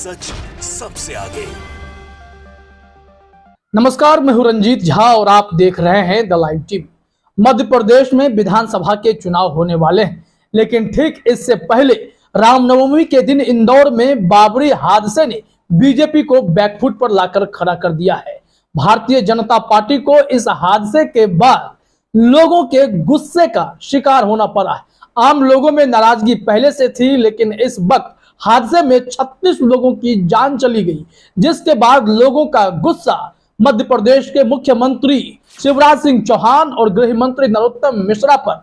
सच सबसे आगे। नमस्कार, मैं हूं रंजीत झा और आप देख रहे हैं the live TV. Madhya Pradesh में विधानसभा के चुनाव होने वाले हैं, लेकिन ठीक इससे पहले रामनवमी के दिन इंदौर में बाबरी हादसे ने बीजेपी को बैकफुट पर लाकर खड़ा कर दिया है। भारतीय जनता पार्टी को इस हादसे के बाद लोगों के गुस्से का शिकार होना पड़ा है। आम लोगों में नाराजगी पहले से थी, लेकिन इस वक्त हादसे में 36 लोगों की जान चली गई, जिसके बाद लोगों का गुस्सा मध्य प्रदेश के मुख्यमंत्री शिवराज सिंह चौहान और गृह मंत्री नरोत्तम मिश्रा पर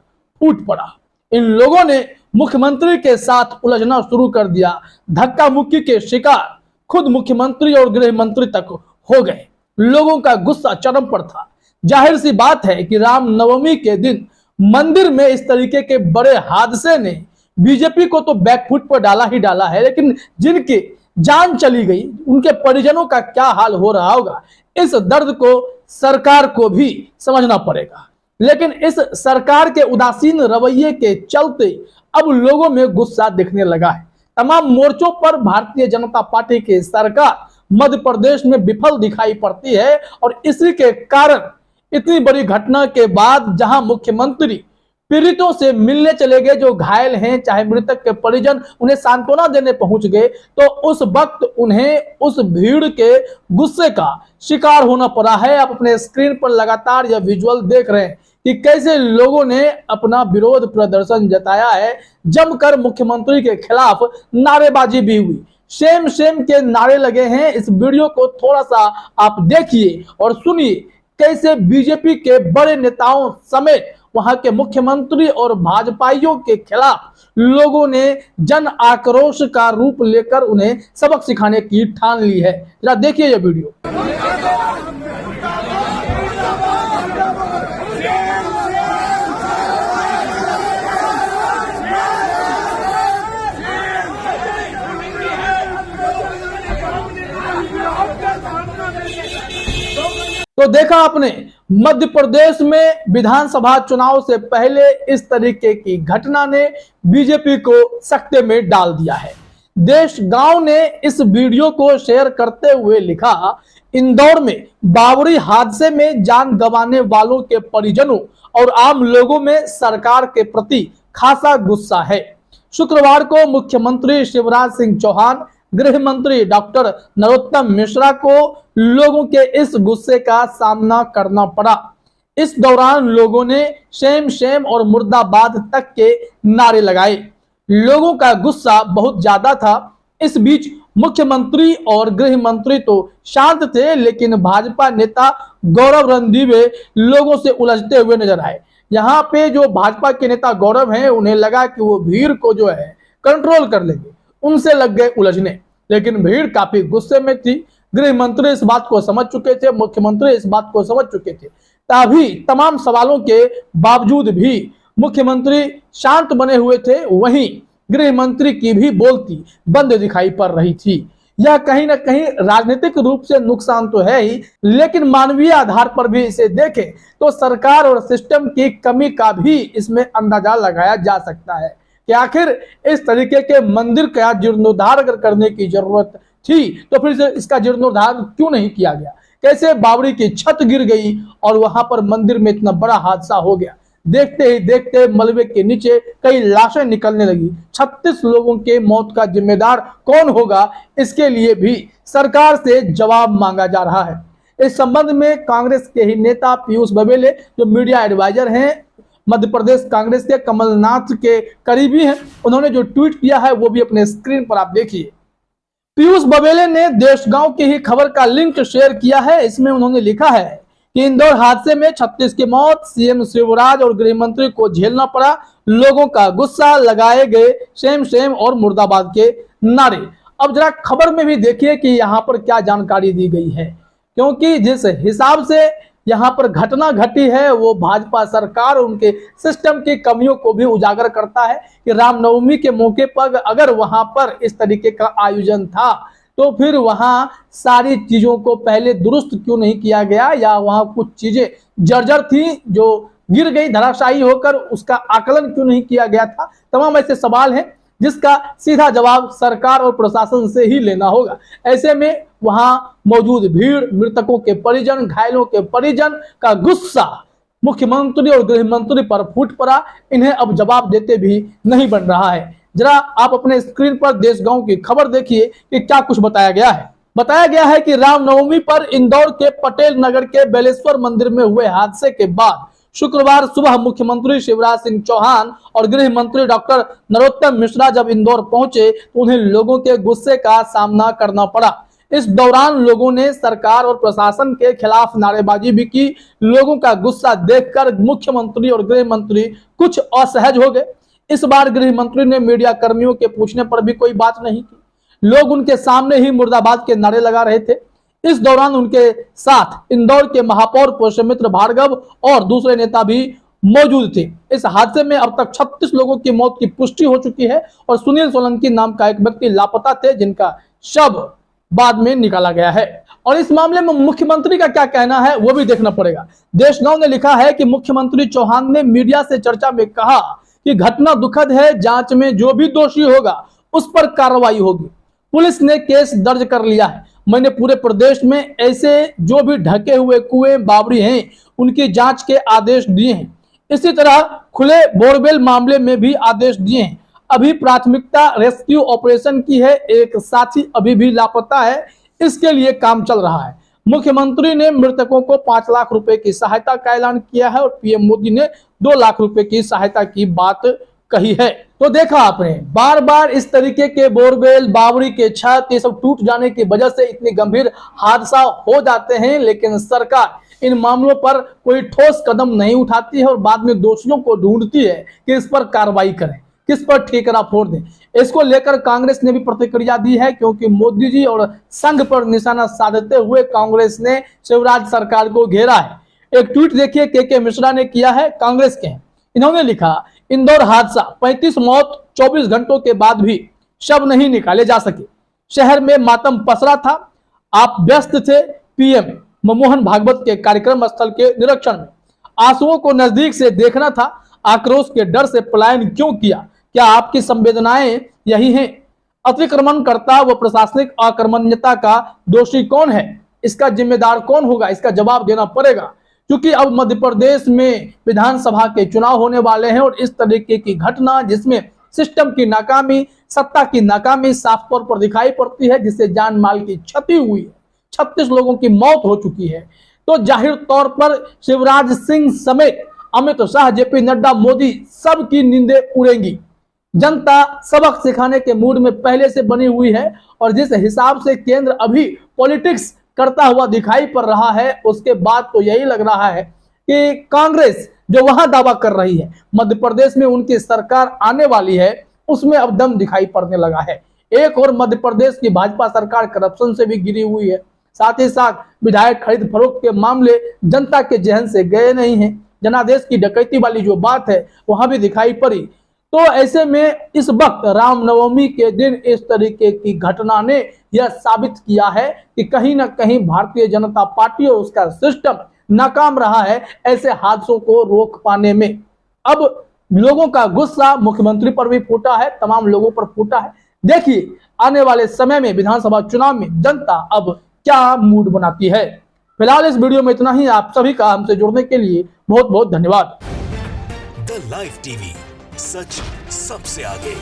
फूट पड़ा। इन लोगों ने मुख्यमंत्री के साथ उलझना शुरू कर दिया। धक्का मुक्की के शिकार खुद मुख्यमंत्री और गृह मंत्री तक हो गए। लोगों का गुस्सा चरम पर था। जाहिर सी बात है कि रामनवमी के दिन मंदिर में इस तरीके के बड़े हादसे ने बीजेपी को तो बैकफुट पर डाला ही डाला है, लेकिन जिनकी जान चली गई उनके परिजनों का क्या हाल हो रहा होगा, इस दर्द को सरकार को भी समझना पड़ेगा। लेकिन इस सरकार के उदासीन रवैये के चलते अब लोगों में गुस्सा दिखने लगा है। तमाम मोर्चों पर भारतीय जनता पार्टी की सरकार मध्य प्रदेश में विफल दिखाई पड़ती है और इसी के कारण इतनी बड़ी घटना के बाद जहां मुख्यमंत्री पीड़ितों से मिलने चले गए, जो घायल हैं, चाहे मृतक के परिजन, उन्हें सांत्वना देने पहुंच गए, तो उस वक्त उन्हें उस भीड़ के गुस्से का शिकार होना पड़ा है। आप अपने स्क्रीन पर लगातार यह विजुअल देख रहे हैं कि कैसे लोगों ने अपना विरोध प्रदर्शन जताया है। जमकर मुख्यमंत्री के खिलाफ नारेबाजी भी हुई, शेम शेम के नारे लगे हैं। इस वीडियो को थोड़ा सा आप देखिए और सुनिए कैसे बीजेपी के बड़े नेताओं समेत वहां के मुख्यमंत्री और भाजपाइयों के खिलाफ लोगों ने जन आक्रोश का रूप लेकर उन्हें सबक सिखाने की ठान ली है। जरा देखिए यह वीडियो। तो देखा आपने, मध्य प्रदेश में विधानसभा चुनाव से पहले इस तरीके की घटना ने बीजेपी को सकते में डाल दिया है। देश गांव ने इस वीडियो को शेयर करते हुए लिखा, इंदौर में बाबरी हादसे में जान गंवाने वालों के परिजनों और आम लोगों में सरकार के प्रति खासा गुस्सा है। शुक्रवार को मुख्यमंत्री शिवराज सिंह चौहान, गृह मंत्री डॉक्टर नरोत्तम मिश्रा को लोगों के इस गुस्से का सामना करना पड़ा। इस दौरान लोगों ने शेम शेम और मुर्दाबाद तक के नारे लगाए। लोगों का गुस्सा बहुत ज्यादा था। इस बीच मुख्यमंत्री और गृह मंत्री तो शांत थे, लेकिन भाजपा नेता गौरव रणदीवे लोगों से उलझते हुए नजर आए। यहाँ पे जो भाजपा के नेता गौरव हैं, उन्हें लगा कि वो भीड़ को जो है कंट्रोल कर लेंगे, उनसे लग गए उलझने, लेकिन भीड़ काफी गुस्से में थी। गृह मंत्री इस बात को समझ चुके थे, मुख्यमंत्री इस बात को समझ चुके थे। तभी तमाम सवालों के बावजूद भी मुख्यमंत्री शांत बने हुए थे। वहीं गृह मंत्री की भी बोलती बंद दिखाई पड़ रही थी। यह कहीं ना कहीं राजनीतिक रूप से नुकसान तो है ही, लेकिन मानवीय आधार पर भी इसे देखें तो सरकार और सिस्टम की कमी का भी इसमें अंदाजा लगाया जा सकता है कि आखिर इस तरीके के मंदिर का जीर्णोद्धार अगर करने की जरूरत थी तो फिर इसका जीर्णोद्धार क्यों नहीं किया गया? कैसे बाबरी की छत गिर गई और वहां पर मंदिर में इतना बड़ा हादसा हो गया? देखते ही देखते मलबे के नीचे कई लाशें निकलने लगी। 36 लोगों के मौत का जिम्मेदार कौन होगा, इसके लिए भी सरकार से जवाब मांगा जा रहा है। इस संबंध में कांग्रेस के ही नेता पीयूष बबेले, जो मीडिया एडवाइजर हैं, मध्य प्रदेश कांग्रेस के कमलनाथ के करीबी हैं, उन्होंने जो ट्वीट किया है वो भी अपने स्क्रीन पर आप देखिए। पीयूष बबेले ने देशगांव की ही खबर का लिंक शेयर किया है। इसमें उन्होंने लिखा है कि इंदौर हादसे में 36 की मौत, सीएम शिवराज और गृह मंत्री को झेलना पड़ा, लोगों का गुस्सा, लगाए गए शेम शेम और मुर्दाबाद के नारे। अब जरा खबर में भी देखिए कि यहाँ पर क्या जानकारी दी गई है, क्योंकि जिस हिसाब से यहाँ पर घटना घटी है वो भाजपा सरकार और उनके सिस्टम की कमियों को भी उजागर करता है कि रामनवमी के मौके पर अगर वहां पर इस तरीके का आयोजन था तो फिर वहां सारी चीजों को पहले दुरुस्त क्यों नहीं किया गया, या वहां कुछ चीजें जर्जर थी जो गिर गई धराशायी होकर, उसका आकलन क्यों नहीं किया गया था। तमाम ऐसे सवाल हैं जिसका सीधा जवाब सरकार और प्रशासन से ही लेना होगा। ऐसे में वहां मौजूद भीड़, मृतकों के परिजन, घायलों के परिजन का गुस्सा मुख्यमंत्री और गृह मंत्री पर फूट पड़ा। इन्हें अब जवाब देते भी नहीं बन रहा है। जरा आप अपने स्क्रीन पर देश गांव की खबर देखिए कि क्या कुछ बताया गया है। बताया गया है कि रामनवमी पर इंदौर के पटेल नगर के बेलेश्वर मंदिर में हुए हादसे के बाद शुक्रवार सुबह मुख्यमंत्री शिवराज सिंह चौहान और गृह मंत्री डॉक्टर नरोत्तम मिश्रा जब इंदौर पहुंचे तो उन्हें लोगों के गुस्से का सामना करना पड़ा। इस दौरान लोगों ने सरकार और प्रशासन के खिलाफ नारेबाजी भी की। लोगों का गुस्सा देखकर मुख्यमंत्री और गृह मंत्री कुछ असहज हो गए। इस बार गृह मंत्री ने मीडिया कर्मियों के पूछने पर भी कोई बात नहीं की। लोग उनके सामने ही मुर्दाबाद के नारे लगा रहे थे। इस दौरान उनके साथ इंदौर के महापौर पुष्यमित्र भार्गव और दूसरे नेता भी मौजूद थे। इस हादसे में अब तक 36 लोगों की मौत की पुष्टि हो चुकी है और सुनील सोलंकी नाम का एक व्यक्ति लापता थे, जिनका शव बाद में निकाला गया है। और इस मामले में मुख्यमंत्री का क्या कहना है वो भी देखना पड़ेगा। देशगांव ने लिखा है कि मुख्यमंत्री चौहान ने मीडिया से चर्चा में कहा कि घटना दुखद है, जांच में जो भी दोषी होगा उस पर कार्रवाई होगी। पुलिस ने केस दर्ज कर लिया है। मैंने पूरे प्रदेश में ऐसे जो भी ढके हुए कुएं, बावड़ी हैं उनकी जांच के आदेश दिए हैं। इसी तरह खुले बोरवेल मामले में भी आदेश दिए हैं। अभी प्राथमिकता रेस्क्यू ऑपरेशन की है। एक साथी अभी भी लापता है, इसके लिए काम चल रहा है। मुख्यमंत्री ने मृतकों को 5 लाख रुपए की सहायता का ऐलान किया है और पीएम मोदी ने 2 लाख रुपए की सहायता की बात कही है। तो देखा आपने, बार बार इस तरीके के बोरवेल, बावड़ी के छत ये सब टूट जाने की वजह से इतने गंभीर हादसा हो जाते हैं, लेकिन सरकार इन मामलों पर कोई ठोस कदम नहीं उठाती है और बाद में दोषियों को ढूंढती है कि इस पर कार्रवाई करें, किस पर ठेकरा फोड़ दें। इसको लेकर कांग्रेस ने भी प्रतिक्रिया दी है, क्योंकि मोदी जी और संघ पर निशाना साधते हुए कांग्रेस ने शिवराज सरकार को घेरा है। एक ट्वीट देखिए के मिश्रा ने किया है, कांग्रेस के हैं। इन्होंने लिखा, इंदौर हादसा, 35 मौत, 24 घंटों के बाद भी शव नहीं निकाले जा सके। शहर में मातम पसरा था। आप व्यस्त थे पीएम मनमोहन भागवत के कार्यक्रम स्थल के निरीक्षण में। आंसुओं को नजदीक से देखना था। आक्रोश के डर से पलायन क्यों किया? क्या आपकी संवेदनाएं यही हैं? अतिक्रमणकर्ता व प्रशासनिक अकर्मण्यता का दोषी कौन है? इसका जिम्मेदार कौन होगा? इसका जवाब देना पड़ेगा, क्योंकि अब मध्य प्रदेश में विधानसभा के चुनाव होने वाले हैं और इस तरीके की घटना जिसमें सिस्टम की नाकामी, सत्ता की नाकामी साफ तौर पर दिखाई पड़ती है, जिससे जान माल की क्षति हुई है, 36 लोगों की मौत हो चुकी है, तो जाहिर तौर पर शिवराज सिंह समेत अमित शाह, जेपी नड्डा, मोदी सबकी नींदें उड़ेंगी। जनता सबक सिखाने के मूड में पहले से बनी हुई है और जिस हिसाब से केंद्र अभी पॉलिटिक्स करता हुआ दिखाई पड़ रहा है, उसके बाद तो यही लग रहा है कि कांग्रेस जो वहां दावा कर रही है मध्य प्रदेश में उनकी सरकार आने वाली है, उसमें अब दम दिखाई पड़ने लगा है। एक और मध्य प्रदेश की भाजपा सरकार करप्शन से भी घिरी हुई है, साथ ही साथ विधायक खरीद फरोख्त के मामले जनता के जहन से गए नहीं हैं। जनादेश की डकैती वाली जो बात है वहां भी दिखाई पड़ी। तो ऐसे में इस वक्त रामनवमी के दिन इस तरीके की घटना ने यह साबित किया है कि कहीं ना कहीं भारतीय जनता पार्टी और उसका सिस्टम नाकाम रहा है ऐसे हादसों को रोक पाने में। अब लोगों का गुस्सा मुख्यमंत्री पर भी फूटा है, तमाम लोगों पर फूटा है। देखिए आने वाले समय में विधानसभा चुनाव में जनता अब क्या मूड बनाती है। फिलहाल इस वीडियो में इतना ही। आप सभी का हमसे जुड़ने के लिए बहुत बहुत धन्यवाद। द लाइव टीवी, सच सबसे आगे।